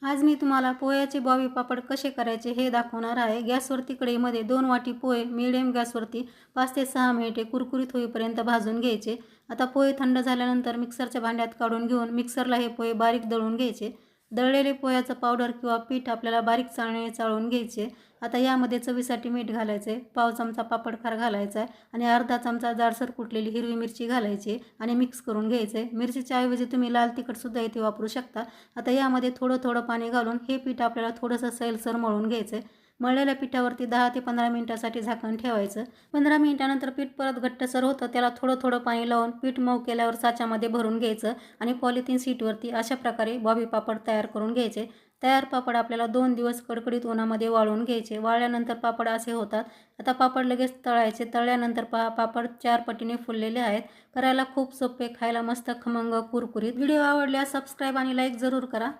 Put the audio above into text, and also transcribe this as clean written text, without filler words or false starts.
आज मी तुम्हाला पोह्याचे बॉबी पापड कसे करायचे हे दाखवणार आहे। गॅसवरती कढईमध्ये 2 वाटी पोहे मीडियम गॅसवरती 5 ते 6 मिनिटे कुरकुरीत होईपर्यंत भाजून घ्यायचे। आता पोहे थंड झाल्यानंतर मिक्सरच्या भांड्यात काढून घेऊन मिक्सरला हे पोहे बारीक दळून घ्यायचे। दळलेले पोह्याचं पावडर किंवा पीठ आपल्याला बारीक चाळणीने चाळून घ्यायचे। आता यामध्ये चवीसाठी मीठ घालायचे, पाव चमचा पापडखार घालायचा आणि अर्धा चमचा जाडसर कुटलेली हिरवी मिरची घालायची आणि मिक्स करून घ्यायचे। मिरचीच्या ऐवजी तुम्ही लाल तिखट सुद्धा इथे वापरू शकता। आता यामध्ये थोडं थोडं पाणी घालून हे पीठ आपल्याला थोडंसं सैलसर मळून घ्यायचं। मळलेल्या पिठावरती 10 ते 15 मिनिटांसाठी झाकण ठेवायचं। 15 मिनिटानंतर पीठ परत घट्टसर होतं, त्याला थोडं थोडं पाणी लावून पीठ मऊ केल्यावर साच्यामध्ये भरून घ्यायचं आणि पॉलिथिन शीटवरती अशा प्रकारे बॉबी पापड तयार करून घ्यायचे। तयार पापड आपल्याला 2 दिवस कडकडीत उन्हामध्ये वाळवून घ्यायचे। वाळल्यानंतर पापड असे होतात। आता पापड लगेच तळायचे। तळल्यानंतर पहा पापड 4 पटीने फुललेले आहेत। करायला खूप सोपे, खायला मस्त खमंग कुरकुरीत। व्हिडिओ आवडल्यास सबस्क्राईब आणि लाईक जरूर करा।